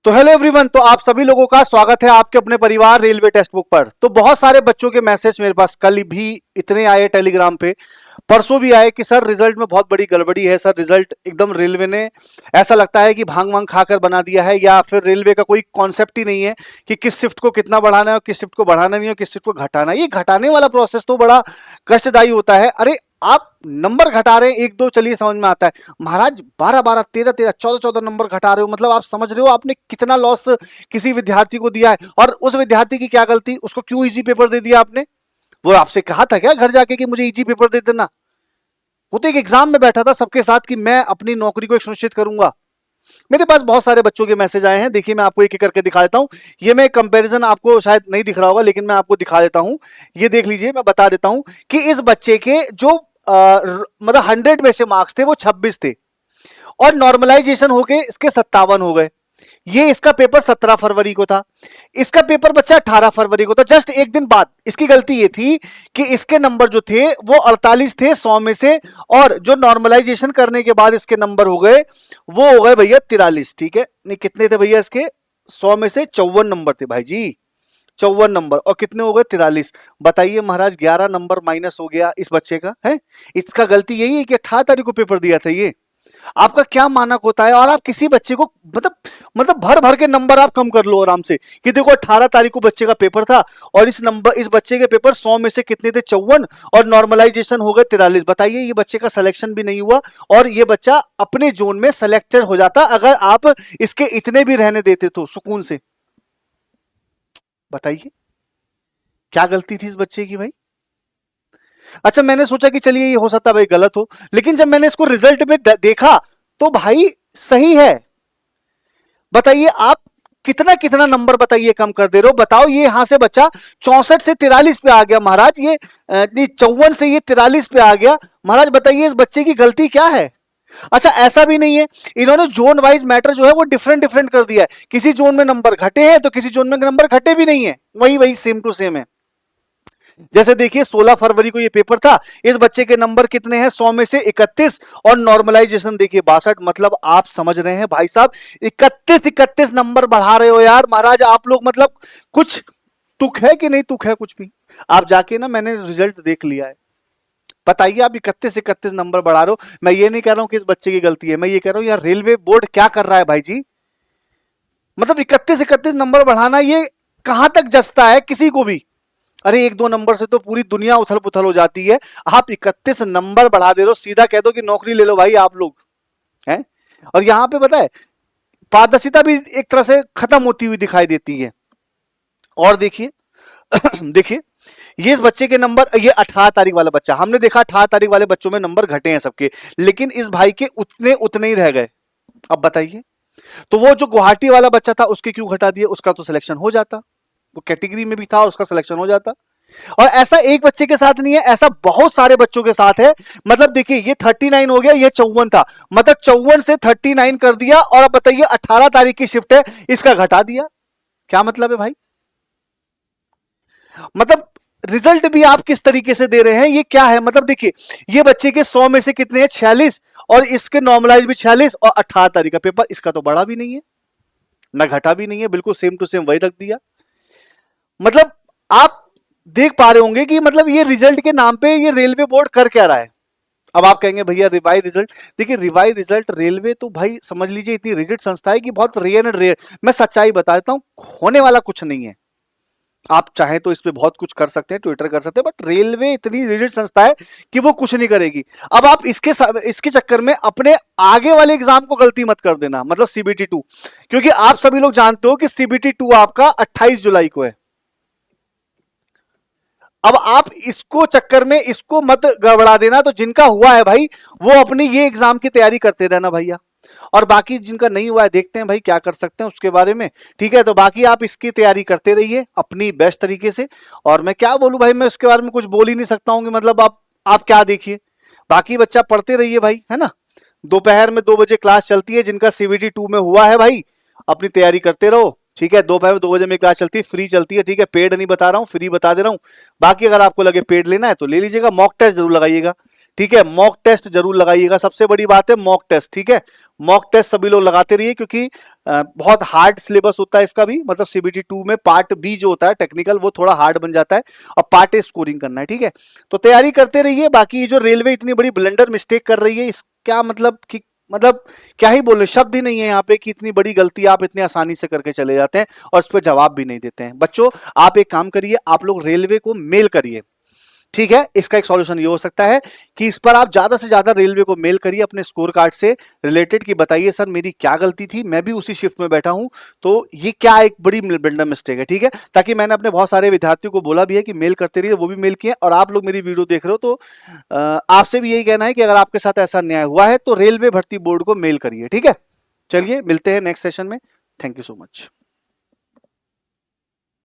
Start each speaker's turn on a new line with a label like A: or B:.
A: तो hello everyone, तो आप सभी लोगों का स्वागत है आपके अपने परिवार रेलवे टेक्स्ट बुक पर। तो बहुत सारे बच्चों के मैसेज मेरे पास कल भी इतने आए टेलीग्राम पे, परसों भी आए कि सर रिजल्ट में बहुत बड़ी गड़बड़ी है। सर रिजल्ट एकदम रेलवे ने ऐसा लगता है कि भांग वांग खाकर बना दिया है, या फिर रेलवे का कोई कॉन्सेप्ट ही नहीं है कि किस शिफ्ट को कितना बढ़ाना है और किस शिफ्ट को बढ़ाना नहीं है, किस शिफ्ट को घटाना है। ये घटाने वाला प्रोसेस तो बड़ा कष्टदायी होता है। अरे आप नंबर घटा रहे हैं, एक दो चलिए समझ में आता है, महाराज 12-12, 13-13, 14-14 नंबर घटा रहे हो, मतलब आप समझ रहे हो आपने कितना लॉस किसी विद्यार्थी को दिया है। और उस विद्यार्थी की क्या गलती, उसको क्यों इजी पेपर दे दिया आपने? वो आपसे कहा था क्या घर जाके कि मुझे इजी पेपर दे देना? वो तो एक एग्जाम में बैठा था सबके साथ कि मैं अपनी नौकरी को एक सुनिश्चित करूंगा। मेरे पास बहुत सारे बच्चों के मैसेज आए हैं, देखिए मैं आपको एक एक करके दिखा देता हूं। ये मैं कंपैरिजन आपको शायद नहीं दिख रहा होगा, लेकिन मैं आपको दिखा देता हूं। ये देख लीजिए, मैं बता देता हूं कि इस बच्चे के जो मतलब 100 में से मार्क्स थे वो 26 थे, और नॉर्मलाइजेशन होके इसके 57 हो गए। ये इसका पेपर 17 फरवरी को था, इसका पेपर बच्चा 18 फरवरी को था, जस्ट एक दिन बाद। इसकी गलती ये थी कि इसके नंबर जो थे वो 48 थे 100 में से, और जो नॉर्मलाइजेशन करने के बाद इसके नंबर हो गए वो हो गए भैया 43। ठीक है, नहीं कितने थे भैया इसके? 100 में से 54 नंबर थे भाई जी, 54 नंबर, और कितने हो गए? 43। बताइए महाराज, 11 नंबर माइनस हो गया इस बच्चे का है। इसका गलती यही है कि 18 तारीख को पेपर दिया था। ये आपका क्या मानक होता है? और आप किसी बच्चे को मतलब भर भर के नंबर आप कम कर लो आराम से कि देखो 18 तारीख को बच्चे का पेपर था, और इस बच्चे के पेपर 100 में से कितने थे? 54, और नॉर्मलाइजेशन हो गए 43। बताइए, ये बच्चे का सिलेक्शन भी नहीं हुआ, और ये बच्चा अपने जोन में सेलेक्टेड हो जाता अगर आप इसके इतने भी रहने देते तो सुकून से। बताइए क्या गलती थी इस बच्चे की भाई? अच्छा, मैंने सोचा कि चलिए ये हो सकता है भाई गलत हो, लेकिन जब मैंने इसको रिजल्ट में देखा तो भाई सही है। बताइए आप कितना कितना नंबर बताइए कम कर दे रहे हो। बताओ, ये यहां से बच्चा 64 से 43 पे आ गया महाराज, ये 54 से ये 43 पे आ गया महाराज। बताइए इस बच्चे की गलती क्या है? अच्छा, ऐसा भी नहीं है, इन्होंने जोन वाइज मैटर जो है वो डिफरेंट डिफरेंट कर दिया है। किसी जोन में नंबर घटे हैं तो किसी जोन में नंबर घटे भी नहीं है, वही वही सेम टू सेम है। जैसे देखिए 16 फरवरी को ये पेपर था, इस बच्चे के नंबर कितने हैं? 100 में से 31, और नॉर्मलाइजेशन देखिए 62। मतलब आप समझ रहे हैं भाई साहब, 31 नंबर बढ़ा रहे हो यार महाराज आप लोग। मतलब कुछ तुक है कि नहीं तुक है कुछ भी? आप जाके ना, मैंने रिजल्ट देख लिया है, बताइए आप 31 नंबर बढ़ा रहे हो। मैं ये नहीं कह रहा हूं कि इस बच्चे की गलती है, मैं ये कह रहा हूं यार रेलवे बोर्ड क्या कर रहा है भाई जी। मतलब 31 नंबर बढ़ाना ये कहां तक जचता है किसी को भी? अरे एक दो नंबर से तो पूरी दुनिया उथल पुथल हो जाती है, आप 31 नंबर बढ़ा दे रहे हो। सीधा कह दो कि नौकरी ले लो भाई आप लोग हैं। और यहां पे पता है पारदर्शिता भी एक तरह से खत्म होती हुई दिखाई देती है। और देखिए देखिए ये इस बच्चे के नंबर, ये 18 तारीख वाला बच्चा, हमने देखा 18 तारीख वाले बच्चों में नंबर घटे हैं सबके, लेकिन इस भाई के उतने उतने ही रह गए। अब बताइए, तो वो जो गुवाहाटी वाला बच्चा था उसके क्यों घटा दिए? उसका तो सिलेक्शन हो जाता, वो कैटेगरी में भी था और उसका सिलेक्शन हो जाता। और ऐसा एक बच्चे के साथ नहीं है, ऐसा बहुत सारे बच्चों के साथ है। मतलब देखिए ये 39 हो गया, ये 54 था, मतलब 54 से 39 कर दिया, और अब बताइए 18 तारीख की शिफ्ट है, इसका घटा दिया। क्या मतलब है भाई? मतलब रिजल्ट भी आप किस तरीके से दे रहे हैं, ये क्या है? मतलब देखिए ये बच्चे के 100 में से कितने हैं? 46, और इसके नॉर्मलाइज भी 46, और 18 तारीख का पेपर, इसका तो बढ़ा भी नहीं है ना घटा भी नहीं है, बिल्कुल सेम टू सेम वही रख दिया। मतलब आप देख पा रहे होंगे कि मतलब ये रिजल्ट के नाम पे ये रेलवे बोर्ड कर क्या रहा है। अब आप कहेंगे भैया रिवाइज रिजल्ट, देखिए रिवाइज रिजल्ट रेलवे तो भाई समझ लीजिए इतनी रिजिड संस्था है कि बहुत रेयर एंड रेयर, मैं सच्चाई बता देता हूं, होने वाला कुछ नहीं है। आप चाहें तो इस पे बहुत कुछ कर सकते हैं, ट्विटर कर सकते हैं, बट रेलवे इतनी रिजिड संस्था है कि वो कुछ नहीं करेगी। अब आप इसके चक्कर में अपने आगे वाले एग्जाम को गलती मत कर देना, मतलब सीबीटी 2, क्योंकि आप सभी लोग जानते हो कि सीबीटी 2 आपका 28 जुलाई को है। अब आप इसको चक्कर में इसको मत गड़बड़ा देना। तो जिनका हुआ है भाई वो अपनी ये एग्जाम की तैयारी करते रहना भैया, और बाकी जिनका नहीं हुआ है देखते हैं भाई क्या कर सकते हैं उसके बारे में। ठीक है, तो बाकी आप इसकी तैयारी करते रहिए अपनी बेस्ट तरीके से। और मैं क्या बोलूं भाई, मैं इसके बारे में कुछ बोल ही नहीं सकता हूं कि मतलब आप क्या देखिए, बाकी बच्चा पढ़ते रहिए भाई, है ना। दोपहर में 2 बजे क्लास चलती है, जिनका सीबीटी 2 में हुआ है भाई अपनी तैयारी करते रहो। ठीक है, दोपहर में 2 बजे में क्लास चलती है, फ्री चलती है। ठीक है, पेड नहीं बता रहा हूँ, फ्री बता दे रहा हूँ। बाकी अगर आपको लगे पेड लेना है तो ले लीजिएगा, मॉक टेस्ट जरूर लगाइएगा। ठीक है। मॉक टेस्ट जरूर लगाइएगा, सबसे बड़ी बात है मॉक टेस्ट, ठीक है। मॉक टेस्ट सभी लोग लगाते रहिए, क्योंकि बहुत हार्ड सिलेबस होता है इसका भी, मतलब सीबीटी 2 में पार्ट बी जो होता है टेक्निकल, वो थोड़ा हार्ड बन जाता है और पार्ट ए स्कोरिंग करना है, ठीक है। तो तैयारी करते रहिए। बाकी ये जो रेलवे इतनी बड़ी ब्लंडर मिस्टेक कर रही है, इसका मतलब कि मतलब क्या ही बोले, शब्द ही नहीं है यहाँ पे कि इतनी बड़ी गलती आप इतनी आसानी से करके चले जाते हैं और उस पर जवाब भी नहीं देते हैं। बच्चों आप एक काम करिए, आप लोग रेलवे को मेल करिए, ठीक है। इसका एक सॉल्यूशन ये हो सकता है कि इस पर आप ज्यादा से ज्यादा रेलवे को मेल करिए अपने स्कोर कार्ड से रिलेटेड, कि बताइए सर मेरी क्या गलती थी, मैं भी उसी शिफ्ट में बैठा हूं, तो ये क्या एक बड़ी ब्लंडर मिस्टेक है, ठीक है। ताकि मैंने अपने बहुत सारे विद्यार्थियों को बोला भी है कि मेल करते रहिए, वो भी मेल किए, और आप लोग मेरी वीडियो देख रहे हो तो आपसे भी यही कहना है कि अगर आपके साथ ऐसा अन्याय हुआ है तो रेलवे भर्ती बोर्ड को मेल करिए, ठीक है। चलिए मिलते हैं नेक्स्ट सेशन में। Thank you so much.